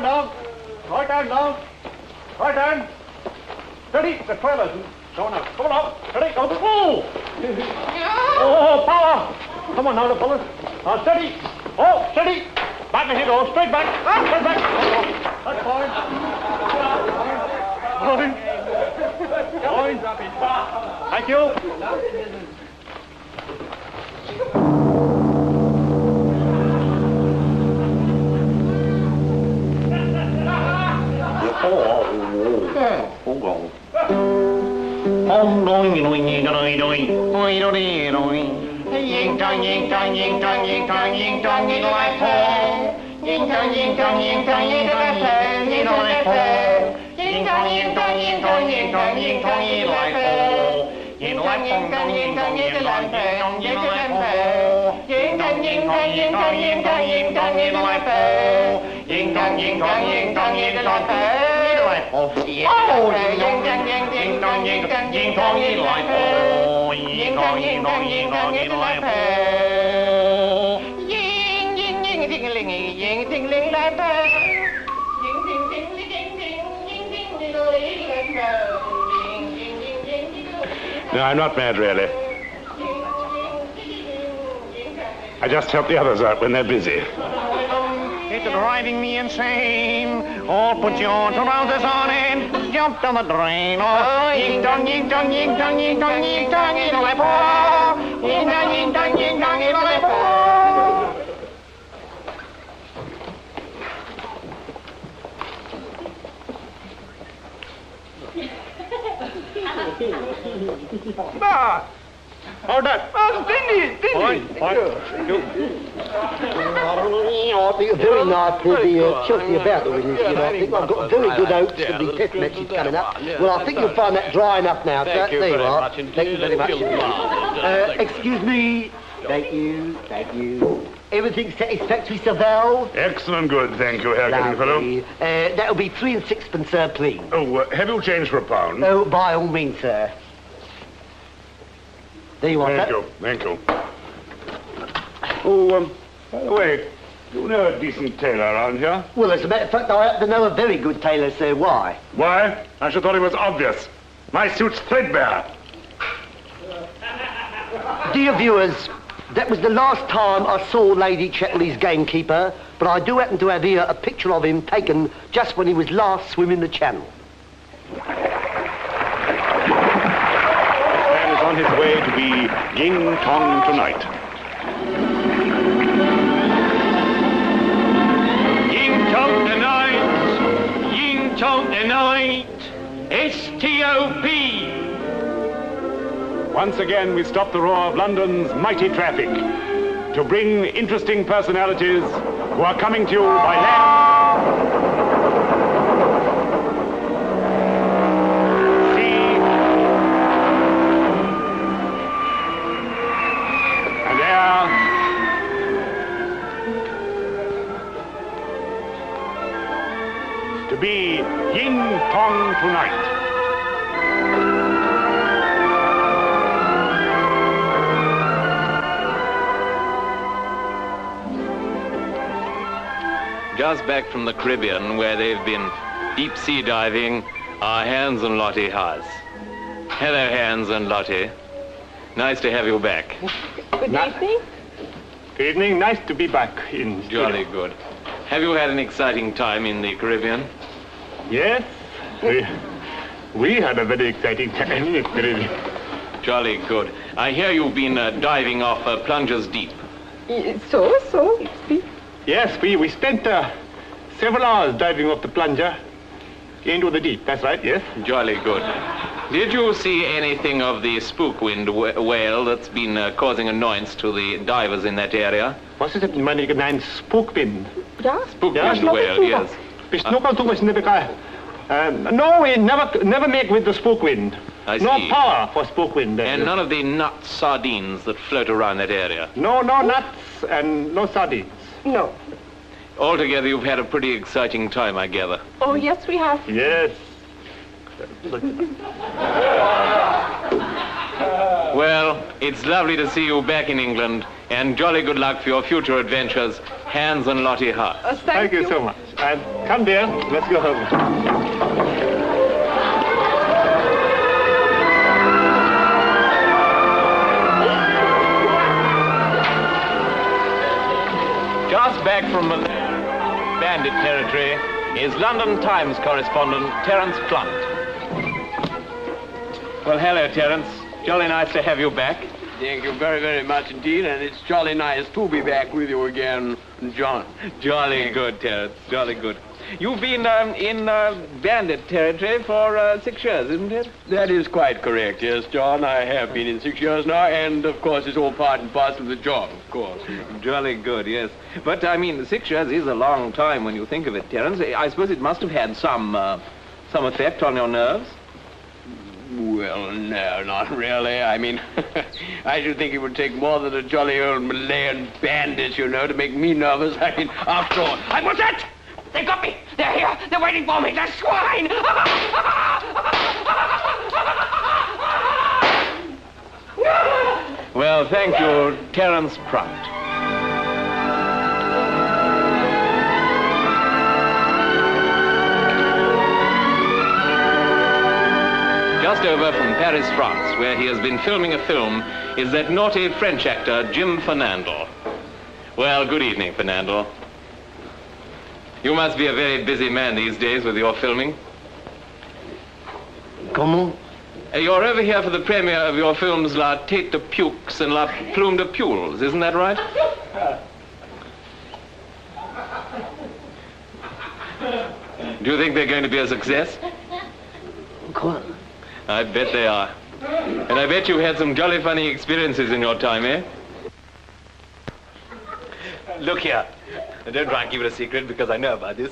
down now. Right down now. Right down. Steady, the trailer's going out. Come on up. Steady, go. Oh! Oh, power! Come on now, the fellas. Steady. Oh, steady. Back as you go. Straight back. Straight back. That's fine. Fine. Thank you. Ying dong, ying dong, ying dong, ying dong, ying dong, ying like her. Ying dong, ying dong, ying dong, ying like her, ying like her. Ying dong, ying dong, ying dong, ying dong, ying dong, ying like her. Ying dong, ying dong, ying dong, ying like her, ying like her. Ying dong, ying dong, ying dong, ying dong, ying dong, ying like her. Ying dong, ying dong, ying dong, ying like her. Oh, ying dong, ying dong, ying dong, ying dong, ying dong, ying like her. Ying dong, ying dong, ying dong, ying like her. Ying, ying, ying, ding-a-ling, ying, ding-ling, like her. Ying, ding, ding, ding, ding, ying, ding, ding, like her. Ying, ying, ying, ying, ding. No, I'm not mad, really. I just help the others out when they're busy. It's driving me insane. Oh, put your trousers on and jump down the drain. Oh, ying dong, ying dong, ying dong, ying dong, ying dong, ying dong, ying dong, ying dong, ying dong, ying dong. Ah! Hold on. Oh, Stingy! Fine. I think very nice to be chilty about the winners, you know. I think I've got very good hopes for the test matches coming up. Well, I think you'll find that dry enough now, sir. There you are. Thank you very much. Excuse me. Thank you. Thank you. Everything satisfactory, Sir Val? Excellent good, thank you, Herr Kenneth. That'll be 3 and 6pence, sir, please. Oh, have you changed for a pound? Oh, by all means, sir. There you are, Thank you, thank you. Oh, by the way, do you know a decent tailor around here? Well, as a matter of fact, I happen to know a very good tailor, sir. Why? Why? I should thought it was obvious. My suit's threadbare. Dear viewers, that was the last time I saw Lady Chatterley's gamekeeper, but I do happen to have here a picture of him taken just when he was last swimming the channel. On his way to be Ying Tong tonight. Ying Tong tonight, Ying Tong tonight, S-T-O-P. Once again, we stop the roar of London's mighty traffic to bring interesting personalities who are coming to you by land, to be Ying Tong tonight. Just back from the Caribbean, where they've been deep sea diving, are Hans and Lotte Hass. Hello, Hans and Lotte. Nice to have you back. Good evening. Good evening. Nice to be back in Jolly good. Have you had an exciting time in the Caribbean? Yes. We had a very exciting time in the Caribbean. Jolly good. I hear you've been diving off plungers deep. So. Yes, we spent several hours diving off the plunger into the deep. That's right, yes. Jolly good. Did you see anything of the spookwind whale that's been causing annoyance to the divers in that area? Was it ein spookwind? Yeah. Spookwind whale, yes. No, we never make with the spookwind. I see. No power for spookwind. And none of the nut sardines that float around that area? No nuts and no sardines. No. Altogether, you've had a pretty exciting time, I gather. Oh, yes, we have. Yes. Well, it's lovely to see you back in England, and jolly good luck for your future adventures, Hans and Lotte Hass. Thank you so much. And come, dear, let's go home. Just back from bandit territory is London Times correspondent Terence Blunt. Well, hello, Terence. Jolly nice to have you back. Thank you very, very much indeed, and it's jolly nice to be back with you again, John. Jolly good, Terence. Jolly good. You've been in bandit territory for 6 years, isn't it? That is quite correct, yes, John. I have been in 6 years now, and of course it's all part and parcel of the job, of course. Jolly good, yes. But, I mean, 6 years is a long time when you think of it, Terence. I suppose it must have had some effect on your nerves. Well, no, not really. I mean, I should think it would take more than a jolly old Malayan bandit, you know, to make me nervous. I mean, after all... What's that? They got me! They're here! They're waiting for me! They're swine! Well, thank you, Terence Blunt. Just over from Paris, France, where he has been filming a film, is that naughty French actor, Jim Fernandel. Well, good evening, Fernandel. You must be a very busy man these days with your filming. Comment? You're over here for the premiere of your films La Tête de Pukes and La Plume de Pules, isn't that right? Do you think they're going to be a success? Quoi? I bet they are. And I bet you've had some jolly funny experiences in your time, eh? Look here. Don't try and keep it a secret because I know about this.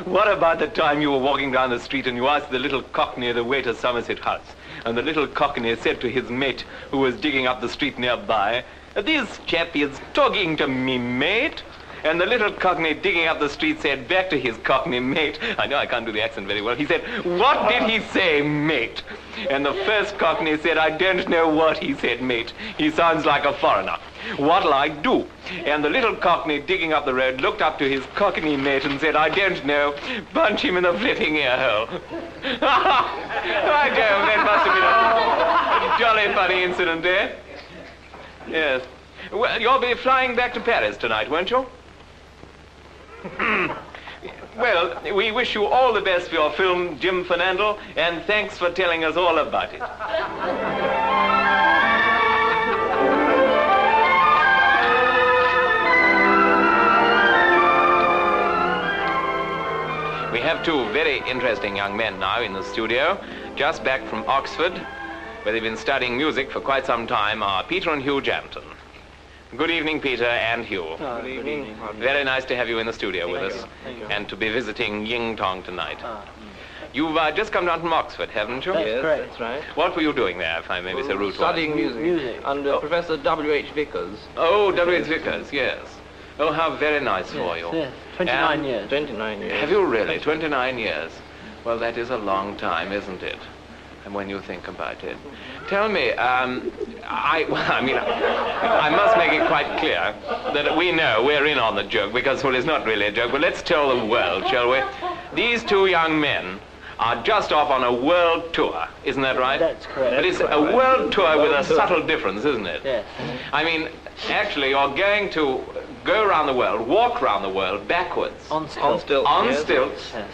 What about the time you were walking down the street and you asked the little cockney the way to Somerset House, and the little cockney said to his mate who was digging up the street nearby, "This chap is talking to me, mate." And the little cockney digging up the street said back to his cockney mate, I know I can't do the accent very well, he said, "What did he say, mate?" And the first cockney said, "I don't know what he said, mate. He sounds like a foreigner. What'll I do?" And the little cockney digging up the road looked up to his cockney mate and said, "I don't know. Punch him in the flipping ear hole." I don't, that must have been a jolly funny incident, eh? Yes. Well, you'll be flying back to Paris tonight, won't you? Well, we wish you all the best for your film, Jim Fernandel, and thanks for telling us all about it. We have two very interesting young men now in the studio, just back from Oxford, where they've been studying music for quite some time, are Peter and Hugh Jampton. Good evening, Peter and Hugh. Good evening. Very nice to have you in the studio with us, and to be visiting Ying Tong tonight. You've just come down from Oxford, haven't you? Yes, that's right. What were you doing there, if I may be so rude? Studying music. Under Professor W.H. Vickers. Oh, W.H. Vickers, yes. Oh, how very nice for you. Yes. 29 years. 29 years. Have you really? 29 years? Well, that is a long time, isn't it? And when you think about it. Tell me, I must make it quite clear that we know we're in on the joke, because, well, it's not really a joke, but let's tell the world, shall we? These two young men are just off on a world tour, isn't that right? That's correct. But it's a world tour with a subtle difference, isn't it? Yes. I mean, actually, you're going to go around the world, walk around the world backwards. On stilts. On Yes. stilts. Yes.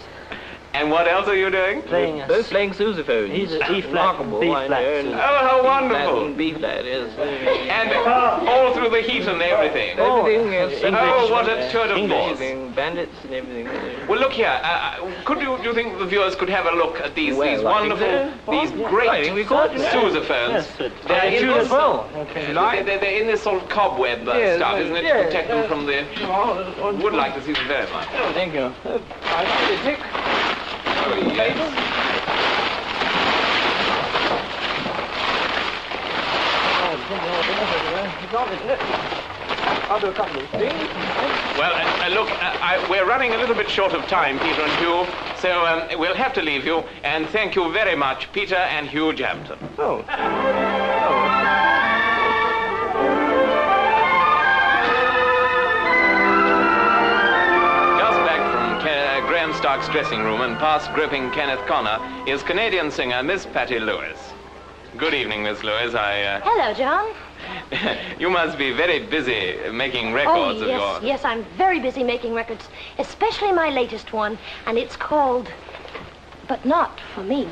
And what else are you doing? Both playing sousaphones. He's a E flat, Remarkable, B I flat. know. Oh, how wonderful. B flat, yes. And all through the heat and everything. Everything, yes. Oh, what a tour de force. Everything, bandits and everything. Well, look here. Do you think the viewers could have a look at these Well, I think wonderful, so. these I great think we could. sousaphones? Yes, but They're in you this, as well. they're in this sort of cobweb Yes, stuff, isn't it? To yes, protect them from the... Would like to see them very much. Thank you. Oh, yes. I'll do a couple of things. Well, look, we're running a little bit short of time, Peter and Hugh, so we'll have to leave you, and thank you very much, Peter and Hugh Jampton. Oh. Clark's dressing room and past groping Kenneth Connor is Canadian singer Miss Patti Lewis. Good evening, Miss Lewis. Hello, John. You must be very busy making records of yours. Yes, I'm very busy making records, especially my latest one, and it's called But Not For Me.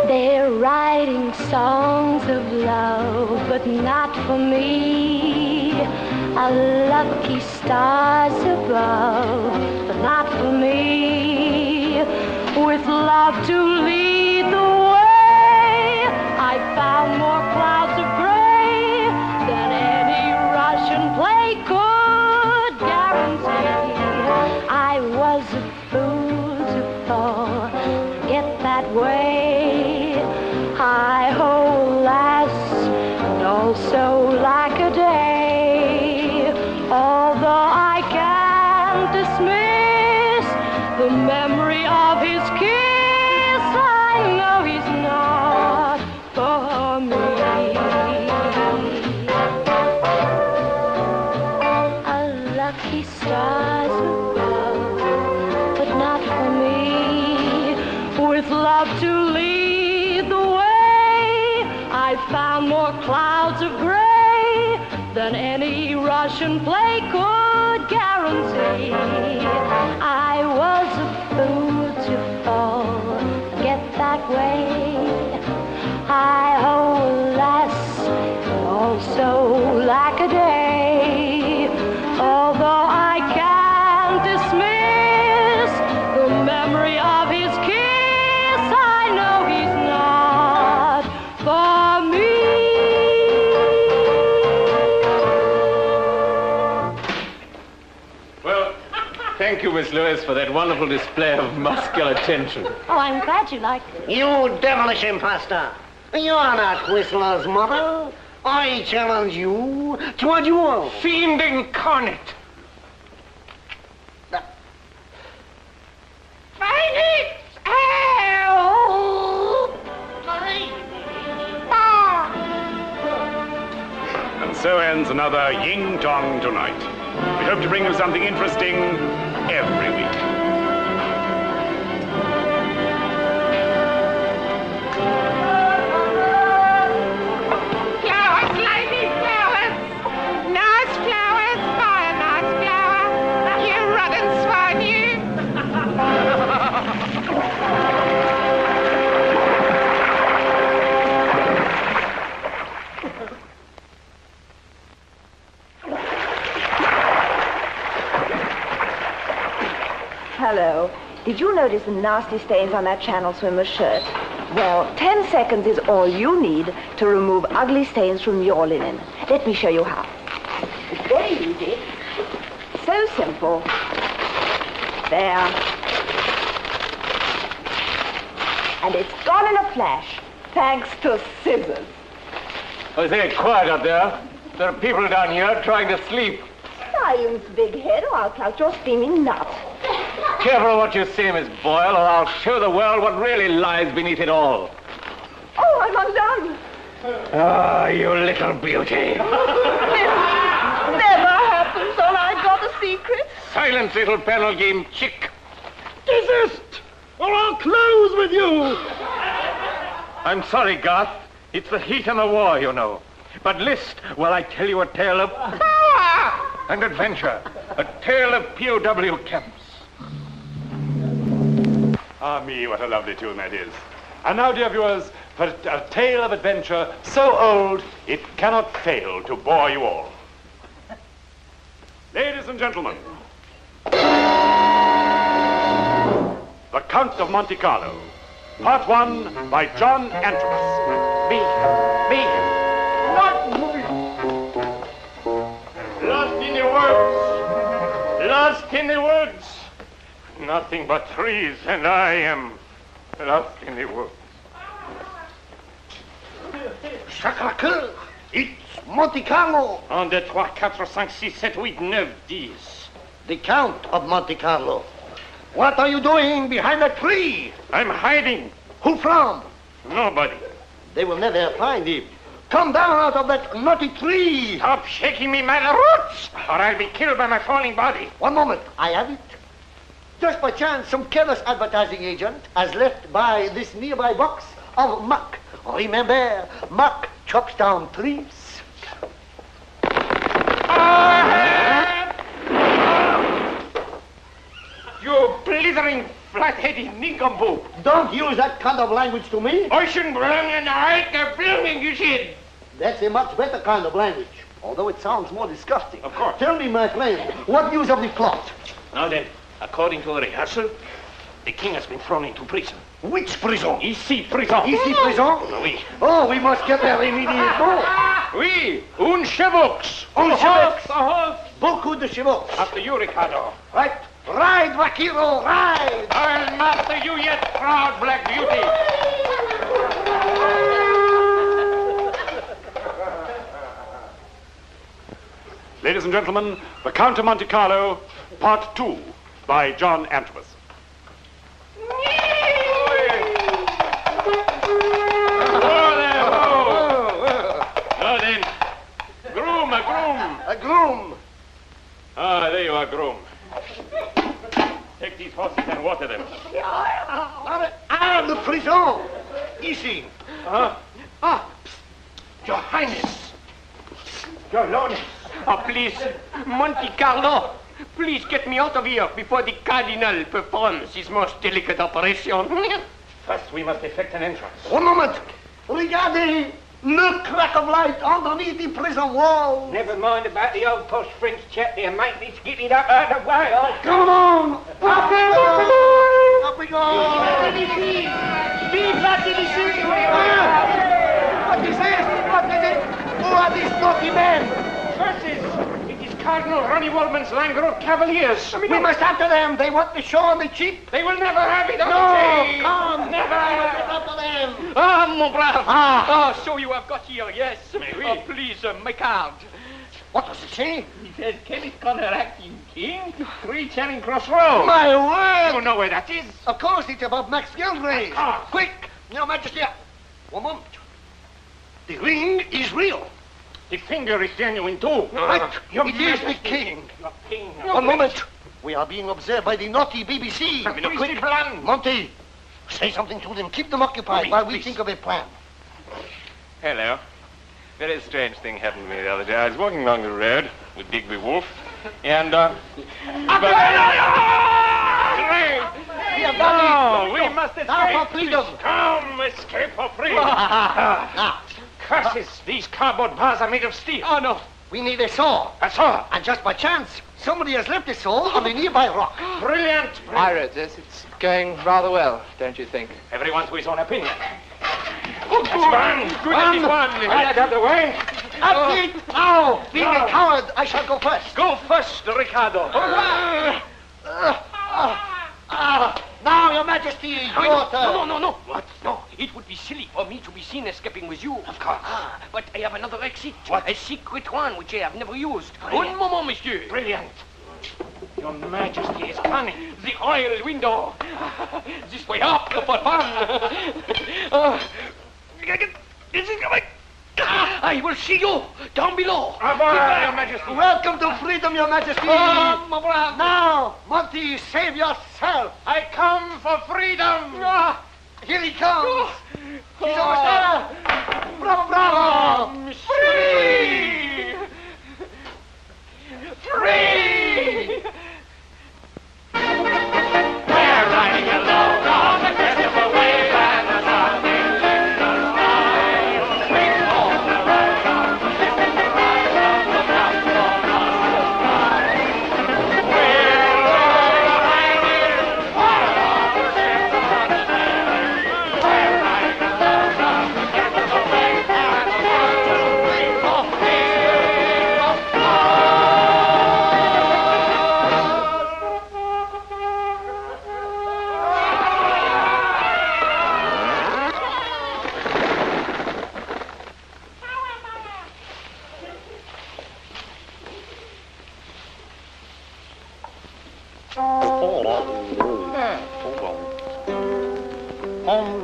They're writing songs of love, but not for me. A lucky stars above, but not for me. With love to lead the way, I found more clouds of gray than any Russian play could guarantee. I was a fool to fall, get that way. I hold last and also like a day. Although I can't dismiss the memory of his kiss, I know he's not for me. A lucky stars above, but not for me. With love to lead the way, I found more clouds of gray than any Russian play could guarantee. I was a fool to fall, get that way. I hold less, and also like a day. Although I can't dismiss the memory of his kiss, I know he's not for me. Thank you, Miss Lewis, for that wonderful display of muscular tension. Oh, I'm glad you liked it. You devilish impostor! You are not Whistler's mother. I challenge you to a duel. Fiend incarnate! Find it! Ow! And so ends another Ying Tong Tonight. We hope to bring you something interesting every week. Flowers, lady, flowers. Nice flowers, buy a nice flower. You rotten swine, you. Hello. Did you notice the nasty stains on that channel swimmer's shirt? Well, 10 seconds is all you need to remove ugly stains from your linen. Let me show you how. It's very easy. So simple. There. And it's gone in a flash, thanks to scissors. Oh, say, quiet up there. There are people down here trying to sleep. Silence, big head, or I'll clout your steaming nut. Careful what you say, Miss Boyle, or I'll show the world what really lies beneath it all. Oh, I'm undone. Ah, you little beauty. This never happens when I got a secret. Silence, little panel game chick. Desist, or I'll close with you. I'm sorry, Garth. It's the heat and the war, you know. But list while I tell you a tale of power and adventure. A tale of POW camps. Ah, me, what a lovely tune that is. And now, dear viewers, for a tale of adventure so old, it cannot fail to bore you all. Ladies and gentlemen, The Count of Monte Carlo, Part 1 by John Antrix. Me. Lost in the woods. Lost in the woods. Nothing but trees, and I am lost in the woods. Sacre-cœur, it's Monte Carlo. 1, 2, 3, 4, 5, 6, 7, 8, 9, 10. The Count of Monte Carlo. What are you doing behind that tree? I'm hiding. Who from? Nobody. They will never find him. Come down out of that nutty tree. Stop shaking me by the roots, or I'll be killed by my falling body. One moment, I have it. Just by chance, some careless advertising agent has left by this nearby box of muck. Remember, muck chops down trees. You blithering, flat-headed nincompoop. Don't use that kind of language to me. I shouldn't belong in the right of blooming, you said. That's a much better kind of language, although it sounds more disgusting. Of course. Tell me, my friend, what news of the plot? Now then, according to the rehearsal, the king has been thrown into prison. Which prison? Ici prison. Ici prison? Oui. Oh, we must get there immediately. Oui, un chevaux. Un chevaux. A horse. Beaucoup de chevaux. After you, Ricardo. Right. Ride, vaquero, ride! I'll master you yet, proud black beauty. Ladies and gentlemen, The Count of Monte Carlo, Part 2, by John Antwerp. Now then, groom, a groom. A groom. Ah, there you are, groom. Take these horses and water them. The prison. Ici. Your Highness. Your Lordness. Oh, please, Monte Carlo. Please get me out of here before the Cardinal performs his most delicate operation. First, we must effect an entrance. One moment. Regardez le crack of light underneath the prison wall. Never mind about the old post French chap there, mate. Let's get it up out of the way. Come on. Up we go. Up we go. Vive la TVC. What is this? What is it? Who are these naughty men? Curses! It is Cardinal Ronnie Waldman's Langrove Cavaliers. We must after them. They want the show on the cheap. They will never have it on No, the cheap. come. Never. After them. Ah, mon brave. Ah. So you have got here, yes. Oh, please, my card. What does it say? It says Kenneth Connor acting king, 3 Charing Cross Road. My word. You know where that is? Of course, it's about Max Geldray. Quick, Your Majesty. One moment. The ring is real. The finger is genuine, too. Right. Your It is the Majesty. king. Your king. One moment. We are being observed by the naughty BBC. Quick, plan. Monty, say something to them. Keep them occupied Please, while we please. think of a plan. Hello. Very strange thing happened to me the other day. I was walking along the road with Digby Wolf, and, We have done we must escape. Now for freedom. Come, escape for freedom. Now, Curses, these cardboard bars are made of steel. Oh, no. we need a saw. A saw. And just by chance, somebody has left a saw on a nearby rock. Brilliant. I wrote this. It's going rather well, don't you think? Everyone to his own opinion. That's one. Good as this one. Right out of the way. Up it! Now, being a coward, I shall go first. Go first, Ricardo. Now, Your Majesty, your turn. No. What? No, it would be silly for me to be seen escaping with you. Of course. But I have another exit. What? A secret one, which I have never used. Un moment, monsieur. Brilliant. Your Majesty is cunning. The oil window. This way up for fun. I will see you down below. Goodbye, Your Majesty. Welcome to freedom, Your Majesty. Mon brave. Now, Monty, save yourself. I come for freedom. Here he comes. He's almost there. Bravo, bravo. Free! Free! We're riding along on the crest of a wave and the sun is in the sky. Swing home the road on the ship in the rise of the mountain on the sky. We're riding on the ship on the sand. We're riding along on the crest of a wave and the sun is in the sky. Ying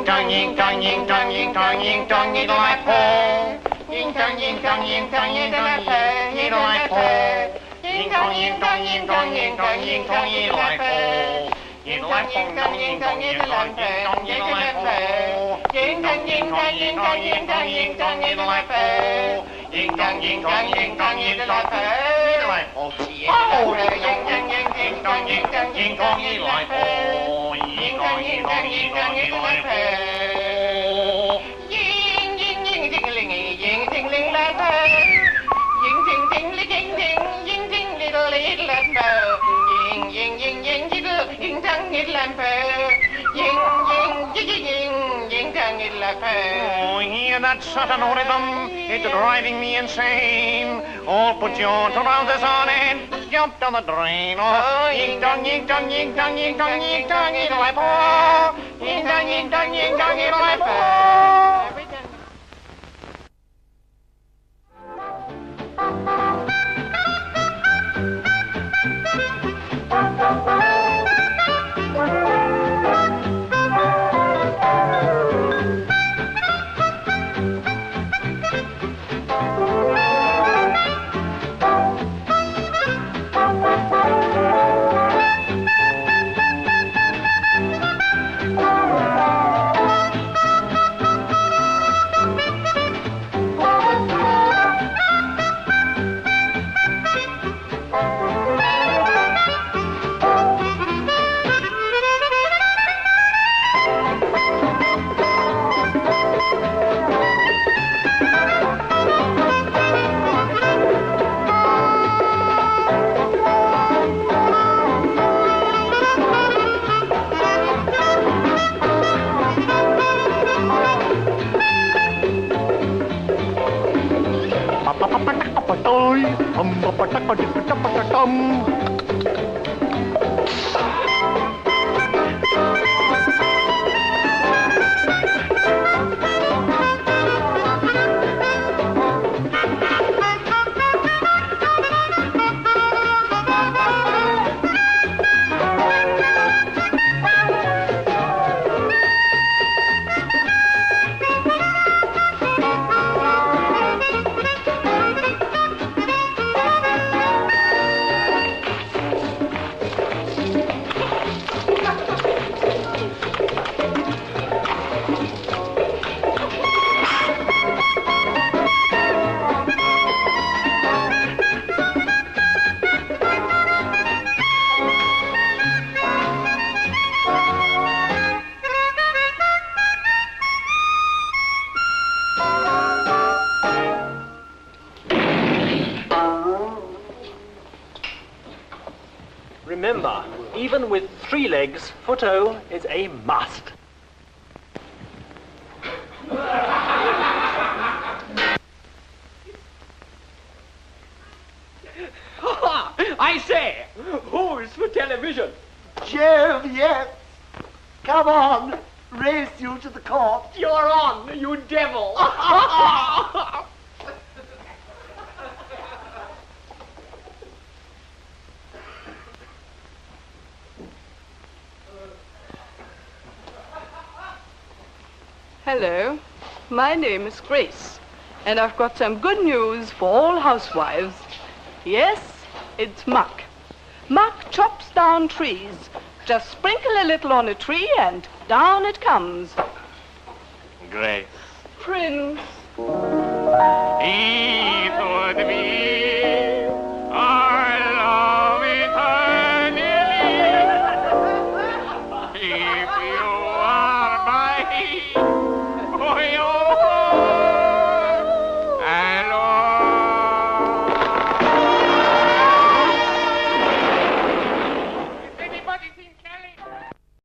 dong, ying dong, ying dong, ying dong, ying dong, ying like Paul. Ying dong, ying dong, ying dong, ying like Paul, ying like Paul. Ying dong, ying dong, ying dong, ying dong, ying dong, ying like Paul. Ying dong, ying dong, ying dong, ying like Paul, ying like Paul. Ying dong, ying dong, ying dong, ying dong, ying dong, ying like Paul. Ying dong, ying dong, ying dong, ying like Paul, ying like Paul. Oh, ying dong, ying dong, ying dong, ying dong, ying like Paul. Ying dong, ying dong, ying dong, ying like Paul. Ying, ying, ying, ding-a-ling, ying, ding-ling, like Paul. Ying, ding, ding, ding, ding, ying, ding, little, little, like Paul. Ying, ying, ying, ying, little, ying, dong, little, like Paul. Ying, ying, ying, ying, ying, dong, little, like Paul. Oh, hear that sudden rhythm, it's driving me insane. Oh, put your trousers on and jump down the drain. Oh, ying dong, ying dong, ying dong, ying dong, ying dong, ying like Paul. Ying dong, ying dong, ying dong, ying like Paul. Remember, even with 3 legs, photo is a must. I say, who's for television? Jeff, yes. Come on. Race you to the court. You're on, you devil. Hello, my name is Grace, and I've got some good news for all housewives. Yes, it's muck. Muck chops down trees. Just sprinkle a little on a tree and down it comes. Grace. Prince. He would be our love eternally if you are my boy.